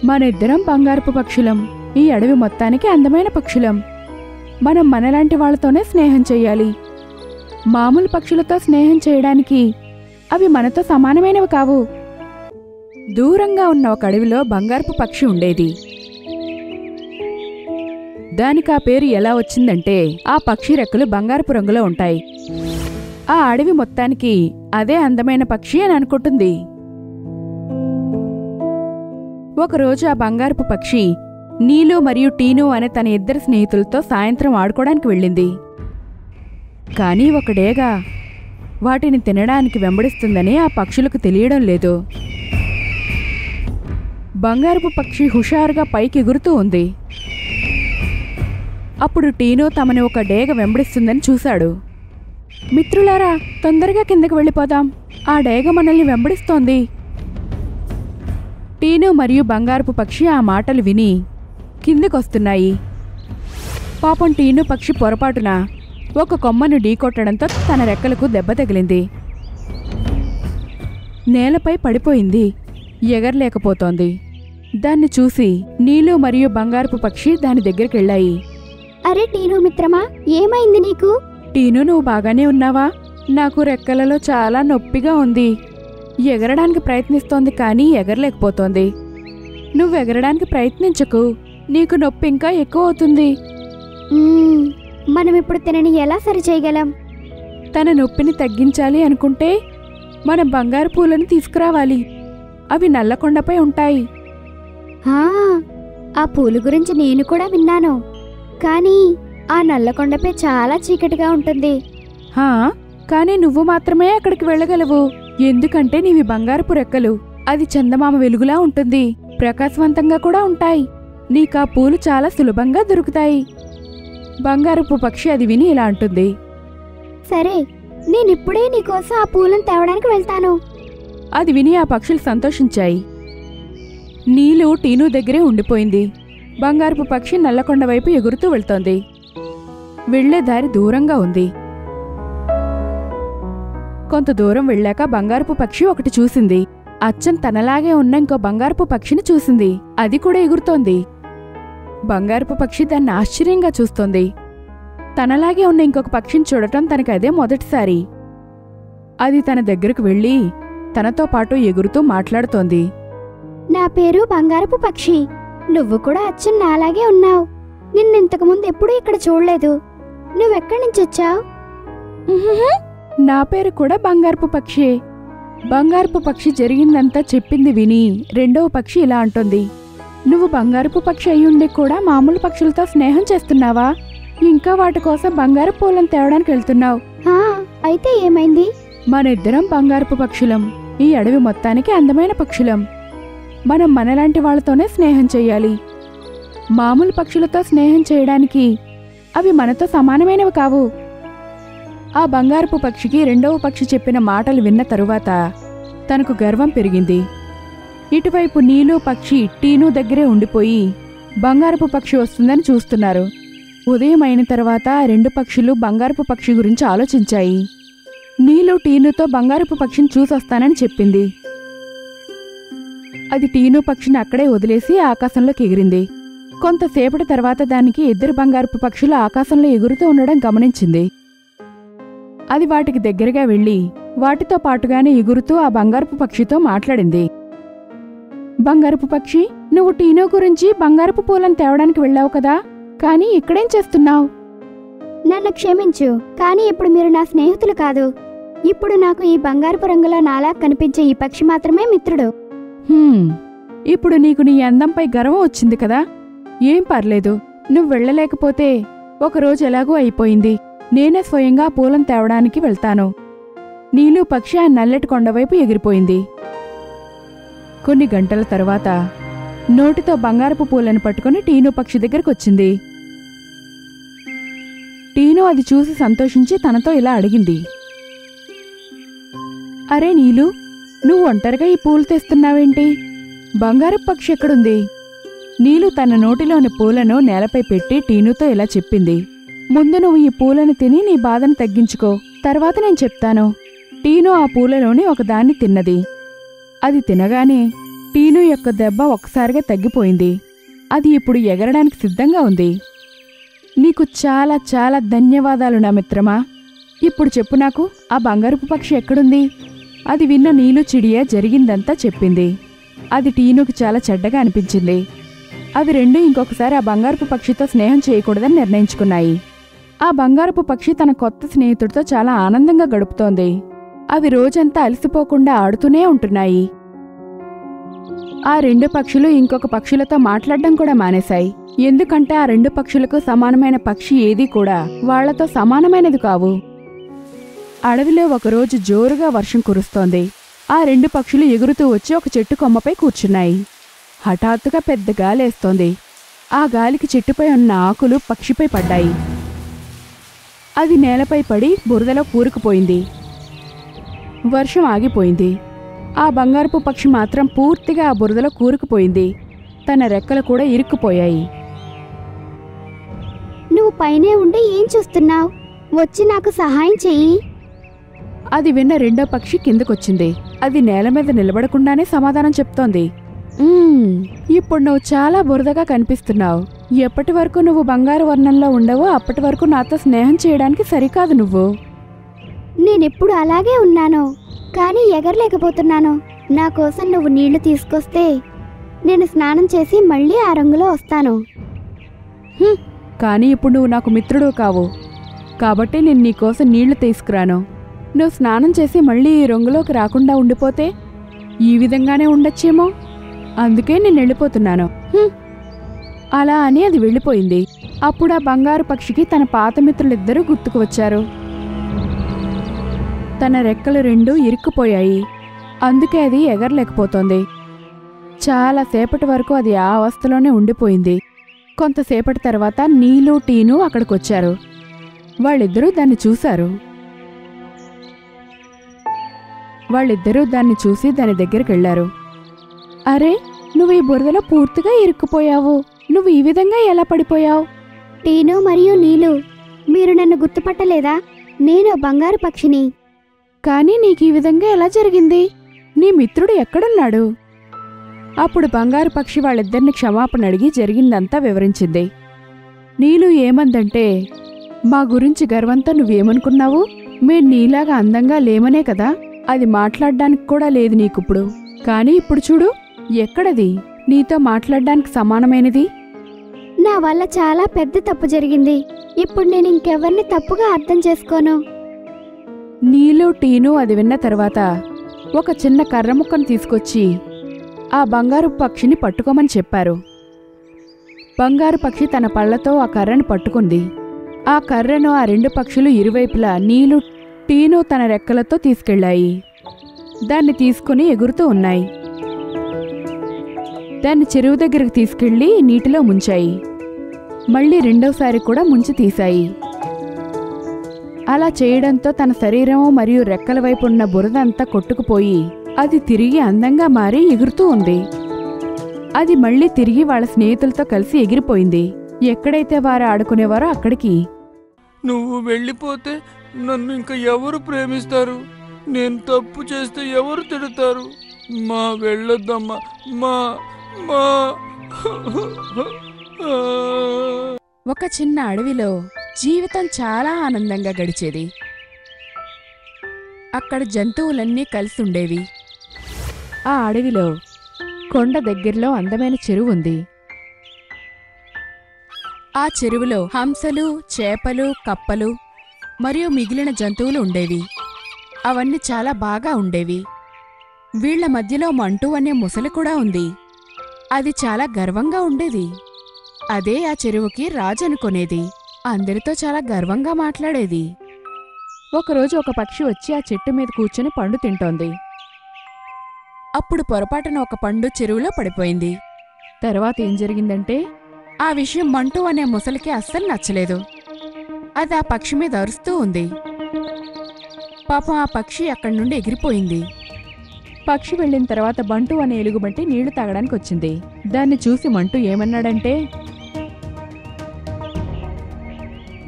మనిద్దరం బంగారపు పక్షులం. ఈ అడవి మొత్తానికి అందమైన పక్షులం. మనం మనలాంటి వాళ్లతోనే స్నేహం చెయ్యాలి. మామూలు పక్షులతో స్నేహం చేయడానికి అవి మనతో సమానమైనవి కావు. దూరంగా ఉన్న ఒక అడవిలో బంగారపు పక్షి ఉండేది. దానికి ఆ పేరు ఎలా వచ్చిందంటే, ఆ పక్షి రెక్కలు బంగారపు రంగులో ఉంటాయి. ఆ అడవి మొత్తానికి అదే అందమైన పక్షి అని అనుకుంటుంది. ఒకరోజు ఆ బంగారపు పక్షి నీలు మరియు టీను అనే తన ఇద్దరు స్నేహితులతో సాయంత్రం ఆడుకోవడానికి వెళ్ళింది. కానీ ఒక డేగ వాటిని తినడానికి వెంబడిస్తుందని ఆ పక్షులకు తెలియడం లేదు. బంగారపు పక్షి హుషారుగా పైకి ఎగురుతూ ఉంది. అప్పుడు టీను తమని ఒక డేగ వెంబడిస్తుందని చూశాడు. మిత్రులారా, తొందరగా కిందకి వెళ్ళిపోదాం, ఆ డేగ మనల్ని వెంబడిస్తోంది. టీను మరియు బంగారపు పక్షి ఆ మాటలు విని కిందికొస్తున్నాయి. పాపం టీను పక్షి పొరపాటున ఒక కొమ్మను ఢీకొట్టడంతో తన రెక్కలకు దెబ్బ తగిలింది. నేలపై పడిపోయింది. ఎగరలేకపోతోంది. దాన్ని చూసి నీలు మరియు బంగారపు పక్షి దాని దగ్గరికెళ్ళాయి. అరే టీను మిత్రమా, ఏమైంది నీకు? టీను, నువ్వు బాగానే ఉన్నావా? నాకు రెక్కలలో చాలా నొప్పిగా ఉంది. ఎగరడానికి ప్రయత్నిస్తోంది కానీ ఎగరలేకపోతోంది. నువ్వు ఎగరడానికి ప్రయత్నించకు, నీకు నొప్పి ఇంకా ఎక్కువ అవుతుంది. మనం ఇప్పుడు తినని ఎలా సరిచేయగలం? తన నొప్పిని తగ్గించాలి అనుకుంటే మనం బంగారు పూలను తీసుకురావాలి. అవి నల్లకొండపై ఉంటాయి. ఆ పూలు గురించి నేను కూడా విన్నాను, కానీ ఆ నల్లకొండపై చాలా చీకటిగా ఉంటుంది. కానీ నువ్వు మాత్రమే అక్కడికి వెళ్ళగలవు. ఎందుకంటే నీవి బంగారపు రెక్కలు. అది చందమామ వెలుగులా ఉంటుంది, ప్రకాశవంతంగా కూడా ఉంటాయి. నీకా పూలు చాలా సులభంగా దొరుకుతాయి. బంగారపు పక్షి అది విని ఇలా అంటుంది. సరే, నేనిప్పుడే నీకోసం ఆ పూలను తేవడానికి వెళ్తాను. అది విని ఆ పక్షులు సంతోషించాయి. నీలు టీను దగ్గరే ఉండిపోయింది. బంగారపు పక్షి నల్లకొండ వైపు ఎగురుతూ వెళ్తోంది. వెళ్లే దారి దూరంగా ఉంది. కొంత దూరం వెళ్ళాక బంగారపు పక్షి ఒకటి చూసింది. అచ్చం తనలాగే ఉన్న ఇంకో బంగారపు పక్షిని చూసింది. అది కూడా ఎగురుతోంది. బంగారపు పక్షి దాన్ని ఆశ్చర్యంగా చూస్తోంది. తనలాగే ఉన్న ఇంకొక పక్షిని చూడటం తనకి అదే మొదటిసారి. అది తన దగ్గరకు వెళ్ళి తనతో పాటు ఎగురుతూ మాట్లాడుతోంది. నా పేరు బంగారపు పక్షి. నువ్వు కూడా అచ్చం నాలాగే ఉన్నావు. నిన్నింతకుముందు ఎప్పుడూ ఇక్కడ చూడలేదు. నువ్వెక్కడి నుంచి వచ్చావు? నా పేరు కూడా బంగారపు పక్షి. బంగారపు పక్షి జరిగిందంతా చెప్పింది విని రెండవ పక్షి ఇలా అంటుంది. నువ్వు బంగారపు పక్షి అయ్యుండి కూడా మామూలు పక్షులతో స్నేహం చేస్తున్నావా? ఇంకా వాటి కోసం బంగారు పూలను తేవడానికి వెళ్తున్నావు. అయితే ఏమైంది? మనిద్దరం బంగారపు పక్షులం. ఈ అడవి మొత్తానికి అందమైన పక్షులం. మనం మనలాంటి వాళ్లతోనే స్నేహం చెయ్యాలి. మామూలు పక్షులతో స్నేహం చేయడానికి అవి మనతో సమానమైనవి కావు. ఆ బంగారపు పక్షికి రెండవ పక్షి చెప్పిన మాటలు విన్న తరువాత తనకు గర్వం పెరిగింది. ఇటువైపు నీలు పక్షి టీను దగ్గరే ఉండిపోయి బంగారపు పక్షి వస్తుందని చూస్తున్నారు. ఉదయం అయిన తర్వాత రెండు పక్షులు బంగారపు పక్షి గురించి ఆలోచించాయి. నీలు టీనుతో బంగారపు పక్షిని చూసొస్తానని చెప్పింది. అది టీను పక్షిని అక్కడే వదిలేసి ఆకాశంలోకి ఎగిరింది. కొంతసేపటి తర్వాత దానికి ఇద్దరు బంగారపు పక్షులు ఆకాశంలో ఎగురుతూ ఉండడం గమనించింది. అది వాటికి దగ్గరగా వెళ్లి వాటితో పాటుగానే ఎగురుతూ ఆ బంగారపు పక్షితో మాట్లాడింది. బంగారపు పక్షి, నువ్వు టీను గురించి బంగారపు పూలను తేవడానికి వెళ్ళావు కదా, కానీ ఇక్కడేం చేస్తున్నావు? నన్ను క్షమించు, కానీ ఇప్పుడు మీరు నా స్నేహితులు కాదు. ఇప్పుడు నాకు ఈ బంగారపు రంగులో నాలా కనిపించే ఈ పక్షి మాత్రమే మిత్రుడు. ఇప్పుడు నీకు నీ అందంపై గర్వం వచ్చింది కదా. ఏం పర్లేదు, నువ్వు వెళ్ళలేకపోతే ఒకరోజు ఎలాగూ అయిపోయింది. నేనే స్వయంగా పూలను తేవడానికి వెళ్తాను. నీలు పక్షి ఆ నల్లటి కొండవైపు ఎగిరిపోయింది. కొన్ని గంటల తరువాత నోటితో బంగారపు పూలను పట్టుకుని టీను పక్షి దగ్గరకొచ్చింది. టీను అది చూసి సంతోషించి తనతో ఇలా అడిగింది. అరే నీలు, నువ్వు ఒంటరిగా ఈ పూలు తెస్తున్నావేంటి? బంగారపు పక్షి ఎక్కడుంది? నీలు తన నోటిలోని పూలను నేలపై పెట్టి టీనుతో ఇలా చెప్పింది. ముందు నువ్వు ఈ పూలను తిని నీ బాధను తగ్గించుకో, తర్వాత నేను చెప్తాను. టీను ఆ పూలలోని ఒకదాన్ని తిన్నది. అది తినగానే టీను యొక్క దెబ్బ ఒక్కసారిగా తగ్గిపోయింది. అది ఇప్పుడు ఎగరడానికి సిద్ధంగా ఉంది. నీకు చాలా చాలా ధన్యవాదాలు నా మిత్రమా. ఇప్పుడు చెప్పు నాకు, ఆ బంగారపు పక్షి ఎక్కడుంది? అది విన్న నీలు చిడియా జరిగిందంతా చెప్పింది. అది టీనుకు చాలా చెడ్డగా అనిపించింది. అవి రెండూ ఇంకొకసారి ఆ బంగారపు పక్షితో స్నేహం చేయకూడదని నిర్ణయించుకున్నాయి. ఆ బంగారపు పక్షి తన కొత్త స్నేహితుడితో చాలా ఆనందంగా గడుపుతోంది. అవి రోజంతా అలసిపోకుండా ఆడుతూనే ఉంటున్నాయి. ఆ రెండు పక్షులు ఇంకొక పక్షులతో మాట్లాడడం కూడా మానేశాయి. ఎందుకంటే ఆ రెండు పక్షులకు సమానమైన పక్షి ఏదీ కూడా వాళ్లతో సమానమైనది కావు. అడవిలో ఒకరోజు జోరుగా వర్షం కురుస్తోంది. ఆ రెండు పక్షులు ఎగురుతూ వచ్చి ఒక చెట్టు కొమ్మపై కూర్చున్నాయి. హఠాత్తుగా పెద్ద గాలేస్తోంది. ఆ గాలికి చెట్టుపై ఉన్న ఆకులు పక్షిపై పడ్డాయి. అది నేలపై పడి బురదలో కూరుకుపోయింది. వర్షం ఆగిపోయింది. ఆ బంగారపు పక్షి మాత్రం పూర్తిగా ఆ బురదలో కూరుకుపోయింది. తన రెక్కలు కూడా ఇరుక్కుపోయాయి. నువ్వు పైనే ఉండి ఏం చూస్తున్నావు? వచ్చి నాకు సహాయం చెయ్యి. అది విన్న రెండో పక్షి కిందకొచ్చింది. అది నేల మీద నిలబడకుండానే సమాధానం చెప్తోంది. ఇప్పుడు నువ్వు చాలా బురదగా కనిపిస్తున్నావు. ఎప్పటి వరకు నువ్వు బంగారు వర్ణంలో ఉండవో అప్పటి వరకు నాతో స్నేహం చేయడానికి సరికాదు నువ్వు. నేనెప్పుడు అలాగే ఉన్నాను, కానీ ఎగరలేకపోతున్నాను. నా కోసం నువ్వు నీళ్లు తీసుకొస్తే నేను స్నానం చేసి మళ్ళీ ఆ రంగులో వస్తాను. కానీ ఇప్పుడు నువ్వు నాకు మిత్రుడు కావు, కాబట్టి నేను నీకోసం నీళ్లు తీసుకురాను. నువ్వు స్నానం చేసి మళ్ళీ ఈ రంగులోకి రాకుండా ఉండిపోతే ఈ విధంగానే ఉండొచ్చేమో. అందుకే నేను వెళ్ళిపోతున్నాను. అలా అని అది వెళ్ళిపోయింది. అప్పుడు ఆ బంగారు పక్షికి తన పాత మిత్రులిద్దరూ గుర్తుకు వచ్చారు. తన రెక్కలు రెండూ ఇరుక్కుపోయాయి. అందుకే అది ఎగరలేకపోతోంది. చాలాసేపటి వరకు అది ఆ అవస్థలోనే ఉండిపోయింది. కొంతసేపటి తర్వాత నీలు టీను అక్కడికొచ్చారు. వాళ్ళిద్దరూ దాన్ని చూశారు. వాళ్ళిద్దరూ దాన్ని చూసి దాని దగ్గరికెళ్లారు. అరే, నువ్వు ఈ బురదలో పూర్తిగా ఇరుక్కుపోయావు. నువ్వు ఈ విధంగా ఎలా పడిపోయావు? టీను మరియు నీలు, మీరు నన్ను గుర్తుపట్టలేదా? నేను బంగారు పక్షిని. కానీ నీకు ఈ విధంగా ఎలా జరిగింది? నీ మిత్రుడు ఎక్కడున్నాడు? అప్పుడు బంగారు పక్షి వాళ్ళిద్దరిని క్షమాపణ అడిగి జరిగిందంతా వివరించింది. నీలు ఏమందంటే, మా గురించి గర్వంతో నువ్వేమనుకున్నావు? మేం నీలాగా అందంగా లేమనే కదా. అది మాట్లాడ్డానికి కూడా లేదు నీకిప్పుడు. కానీ ఇప్పుడు చూడు, ఎక్కడది నీతో మాట్లాడ్డానికి సమానమైనది? నా వల్ల చాలా పెద్ద తప్పు జరిగింది. ఇప్పుడు నేను ఇంకెవరిని తప్పుగా అర్థం చేసుకోను. నీలు టీను అది విన్న తర్వాత ఒక చిన్న కర్ర ముక్కను తీసుకొచ్చి ఆ బంగారు పక్షిని పట్టుకోమని చెప్పారు. బంగారు పక్షి తన పళ్లతో ఆ కర్రను పట్టుకుంది. ఆ కర్రను ఆ రెండు పక్షులు ఇరువైపులా నీలు టీను తన రెక్కలతో తీసుకెళ్లాయి. దాన్ని తీసుకుని ఎగురుతూ ఉన్నాయి. దాన్ని చెరువు దగ్గరికి తీసుకెళ్లి నీటిలో ముంచాయి. మళ్ళీ రెండోసారి కూడా ముంచి తీశాయి. అలా చేయడంతో తన శరీరం మరియు రెక్కల వైపు ఉన్న బురద అంతా కొట్టుకుపోయి అది తిరిగి అందంగా మారి ఎగురుతూ ఉంది. అది మళ్ళీ తిరిగి వాళ్ళ స్నేహితులతో కలిసి ఎగిరిపోయింది. ఎక్కడైతే వారు ఆడుకునేవారో అక్కడికి. నువ్వు వెళ్ళిపోతే నన్ను ఇంకా ఎవరు ప్రేమిస్తారు? నేను తప్పు చేస్తే ఎవరు తిడతారు? మా వెళ్ళొద్దమ్మా, మా మా ఒక చిన్న అడవిలో జీవితం చాలా ఆనందంగా గడిచేది. అక్కడ జంతువులన్నీ కలిసి ఉండేవి. ఆ అడవిలో కొండ దగ్గరలో అందమైన చెరువు ఉంది. ఆ చెరువులో హంసలు, చేపలు, కప్పలు మరియు మిగిలిన జంతువులు ఉండేవి. అవన్నీ చాలా బాగా ఉండేవి. వీళ్ల మధ్యలో మంటూ అనే ముసలి కూడా ఉంది. అది చాలా గర్వంగా ఉండేది. అదే ఆ చెరువుకి రాజు అనుకునేది. అందరితో చాలా గర్వంగా మాట్లాడేది. ఒకరోజు ఒక పక్షి వచ్చి ఆ చెట్టు మీద కూర్చుని పండు తింటోంది. అప్పుడు పొరపాటున ఒక పండు చెరువులో పడిపోయింది. తర్వాత ఏం జరిగిందంటే, ఆ విషయం మంటూ అనే ముసలికి అస్సలు నచ్చలేదు. అది ఆ పక్షి మీద అరుస్తూ ఉంది. పాపం ఆ పక్షి అక్కడి నుండి ఎగిరిపోయింది. పక్షి వెళ్ళిన తర్వాత బంటు అనే ఎలుగుబంటి నీళ్లు తాగడానికి వచ్చింది. దాన్ని చూసి మంటూ ఏమన్నాడంటే,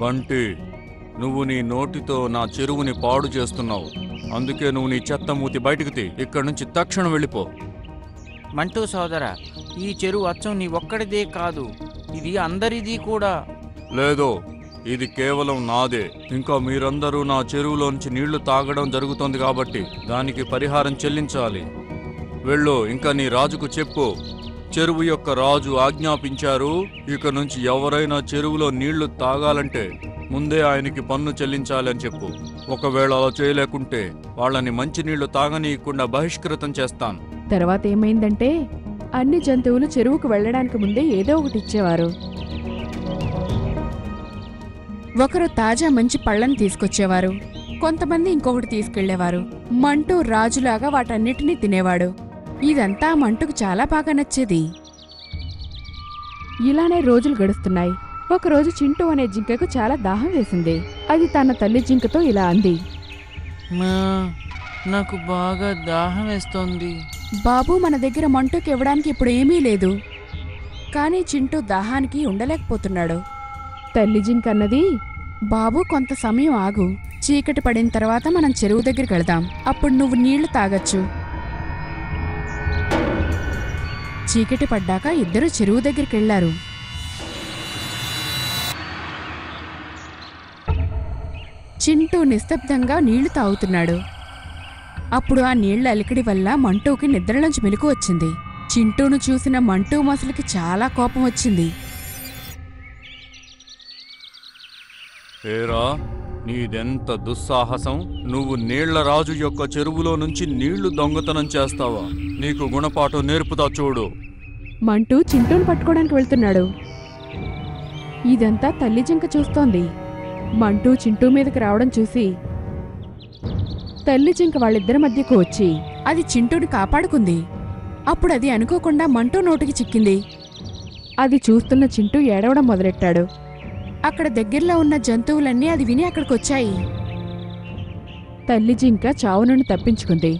బంటి, నువ్వు నీ నోటితో నా చెరువుని పాడు చేస్తున్నావు. అందుకే నువ్వు నీ చెత్త మూతి బయటికి తీ. ఇక్కడి నుంచి తక్షణం వెళ్ళిపో. మంటూ సోదరా, ఈ చెరువు అచ్చం నీ ఒక్కడిదే కాదు, ఇది అందరిది కూడా. లేదు, ఇది కేవలం నాదే. ఇంకా మీరందరూ నా చెరువులోంచి నీళ్లు తాగడం జరుగుతోంది కాబట్టి దానికి పరిహారం చెల్లించాలి. వెళ్ళు, ఇంకా నీ రాజుకు చెప్పు. చెరువు యొక్క రాజు ఆజ్ఞాపించారు, ఇక నుంచి ఎవరైనా చెరువులో నీళ్లు తాగాలంటే ముందే ఆయనకి పన్ను చెల్లించాలి అని చెప్పు. ఒకవేళ అలా చేయలేకుంటే వాళ్ళని మంచినీళ్లు తాగనీయకుండా బహిష్కృతం చేస్తాను. తర్వాత ఏమైందంటే అన్ని జంతువులు చెరువుకు వెళ్ళడానికి ముందే ఏదో ఒకటి ఇచ్చేవారు. ఒకరు తాజా మంచి పళ్ళని తీసుకొచ్చేవారు, కొంతమంది ఇంకొకటి తీసుకెళ్లేవారు. మంటూ రాజులాగా వాటన్నిటినీ తినేవాడు. ఇదంతా మంటుకు చాలా బాగా నచ్చేది. ఇలానే రోజులు గడుస్తున్నాయి. ఒకరోజు చింటూ అనే జింకకు చాలా దాహం వేసింది. అది తన తల్లి జింకతో ఇలా అంది, నాకు బాగా దాహం వేస్తోంది. బాబూ, మన దగ్గర మంటుకి ఇవ్వడానికి ఇప్పుడు ఏమీ లేదు. కానీ చింటూ దాహానికి ఉండలేకపోతున్నాడు. తల్లి జింక అన్నది, బాబూ, కొంత సమయం ఆగు. చీకటి పడిన తర్వాత మనం చెరువు దగ్గరికి వెళదాం. అప్పుడు నువ్వు నీళ్లు తాగొచ్చు. చీకటి పడ్డాక ఇద్దరు చెరువు దగ్గరికి వెళ్లారు. చింటూ నిశ్శబ్దంగా నీళ్లు తాగుతున్నాడు. అప్పుడు ఆ నీళ్ల అలికిడి వల్ల మంటూకి నిద్రలోంచి మెలకు వచ్చింది. చింటూను చూసిన మంటూ మసలికి చాలా కోపం వచ్చింది. ఏరా, నీదెంత దుస్సాహసం! నువ్వు నీళ్ల రాజు యొక్క చెరువులో నుంచి నీళ్లు దొంగతనం చేస్తావా? నీకు గుణపాఠం నేర్పుతా చూడు. మంటూ చింటూను పట్టుకోవడానికి వెళ్తున్నాడు. ఇదంతా తల్లి జింక చూస్తోంది. మంటూ చింటూ మీదకి రావడం చూసి తల్లి జింక వాళ్ళిద్దరి మధ్యకు వచ్చి అది చింటూని కాపాడుకుంది. అప్పుడు అది అనుకోకుండా మంటూ నోటికి చిక్కింది. అది చూస్తున్న చింటూ ఏడవడం మొదలెట్టాడు. అక్కడ దగ్గరలో ఉన్న జంతువులన్నీ అది విని అక్కడికొచ్చాయి. తల్లి జింక చావు నుండి తప్పించుకుంది.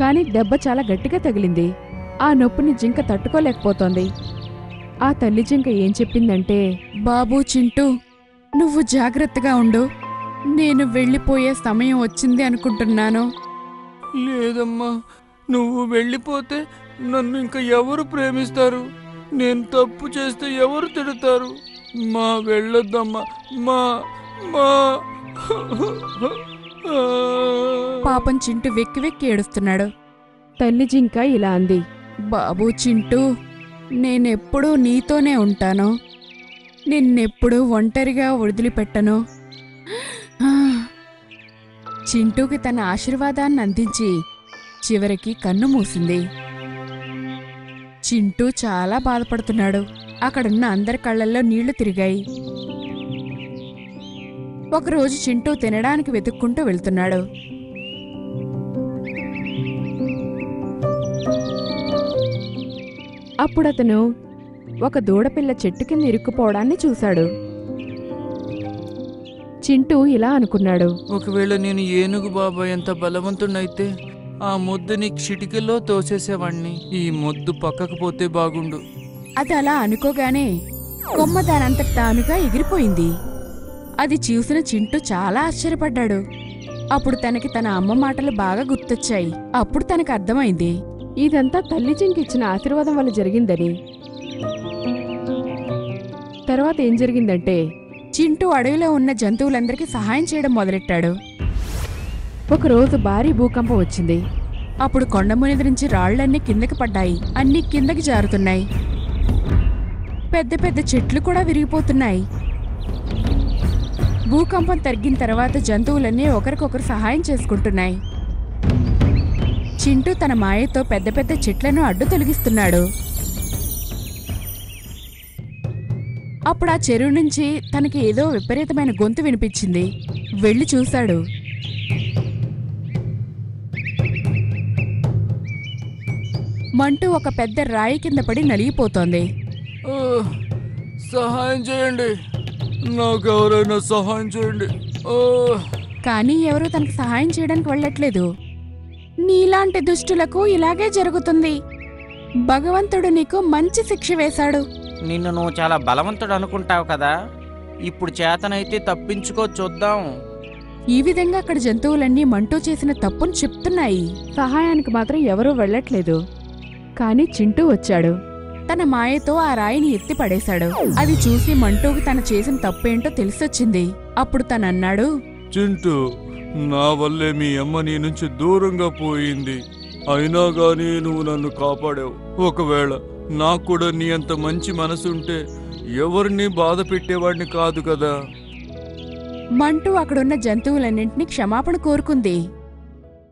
కాని దెబ్బ చాలా గట్టిగా తగిలింది. ఆ నొప్పిని జింక తట్టుకోలేకపోతోంది. ఆ తల్లి జింక ఏం చెప్పిందంటే, బాబూ చింటూ, నువ్వు జాగ్రత్తగా ఉండు. నేను వెళ్ళిపోయే సమయం వచ్చింది అనుకుంటున్నాను. లేదమ్మా, నువ్వు వెళ్ళిపోతే నన్ను ఇంకా ఎవరు ప్రేమిస్తారు? నేను తప్పు చేస్తే ఎవరు తిడతారు? మా వెళ్ళొద్దమ్మా, మా మా పాపం చింటూ వెక్కి వెక్కి ఏడుస్తున్నాడు. తల్లి జింక ఇలా అంది, బాబూ చింటూ, నేనెప్పుడూ నీతోనే ఉంటాను. నిన్నెప్పుడూ ఒంటరిగా వదిలిపెట్టను. చింటూకి తన ఆశీర్వాదాన్ని అందించి చివరికి కన్ను మూసింది. చింటూ చాలా బాధపడుతున్నాడు. అక్కడున్న అందరి కళ్ళల్లో నీళ్లు తిరిగాయి. ఒకరోజు చింటూ తినడానికి వెతుక్కుంటూ వెళ్తున్నాడు. అప్పుడతను ఒక దూడపిల్ల చెట్టు కింద ఇరుక్కుపోవడాన్ని చూశాడు. చింటూ ఇలా అనుకున్నాడు, ఒకవేళ నేను ఏనుగు బాబాయ్ ఎంత బలవంతుడైతే ఆ ముద్దుని చిటికల్లో తోసేసేవాణ్ణి. ఈ ముద్దు పక్కకు పోతే బాగుండు. అది అలా అనుకోగానే కొమ్మ దానంతట తానుగా ఎగిరిపోయింది. అది చూసిన చింటూ చాలా ఆశ్చర్యపడ్డాడు. అప్పుడు తనకి తన అమ్మ మాటలు బాగా గుర్తొచ్చాయి. అప్పుడు తనకు అర్థమైంది, ఇదంతా తల్లి జింక ఇచ్చిన ఆశీర్వాదం వల్ల జరిగిందని. తర్వాత ఏం జరిగిందంటే, చింటూ అడవిలో ఉన్న జంతువులందరికీ సహాయం చేయడం మొదలెట్టాడు. ఒకరోజు భారీ భూకంపం వచ్చింది. అప్పుడు కొండమునిది నుంచి రాళ్లన్నీ కిందకి పడ్డాయి. అన్నీ కిందకి జారుతున్నాయి. పెద్ద పెద్ద చెట్లు కూడా విరిగిపోతున్నాయి. భూకంపం తగ్గిన తర్వాత జంతువులన్నీ ఒకరికొకరు సహాయం చేసుకుంటున్నాయి. చింటూ తన మాయతో పెద్ద పెద్ద చెట్లను అడ్డు తొలగిస్తున్నాడు. అప్పుడు ఆ చెరువు నుంచి తనకి ఏదో విపరీతమైన గొంతు వినిపించింది. వెళ్ళి చూశాడు. మంటూ ఒక పెద్ద రాయి కింద పడి నలిగిపోతోంది. సహాయం చేయండి, నాకెవరైనా సహాయం చేయండి. కానీ ఎవరూ తనకు సహాయం చేయడానికి వెళ్ళట్లేదు. నీలాంటి దుష్టులకు ఇలాగే జరుగుతుంది. భగవంతుడు నీకు మంచి శిక్ష వేశాడు. నిన్ను నువ్వు చాలా బలవంతుడు అనుకుంటావు కదా, ఇప్పుడు చేతనైతే తప్పించుకో చూద్దాం. ఈ విధంగా అక్కడ జంతువులన్నీ మంటూ చేసిన తప్పును చెప్తున్నాయి. సహాయానికి మాత్రం ఎవరూ వెళ్ళట్లేదు. కాని చింటూ వచ్చాడు. తన మాయతో ఆ రాయిని ఎత్తి పడేశాడు. అది చూసి మంటూకి తను చేసిన తప్పేంటో తెలిసొచ్చింది. అప్పుడు తనన్నాడు, చింటూ, నా వల్లే మీ అమ్మ నీ నుంచి దూరంగా పోయింది. అయినా గానీ నువ్వు నన్ను కాపాడావు. ఒకవేళ నాకు కూడా నీ అంత మంచి మనసుంటే ఎవరిని బాధ పెట్టేవాడిని కాదు కదా. మంటూ అక్కడున్న జంతువులన్నింటినీ క్షమాపణ కోరుకుంది.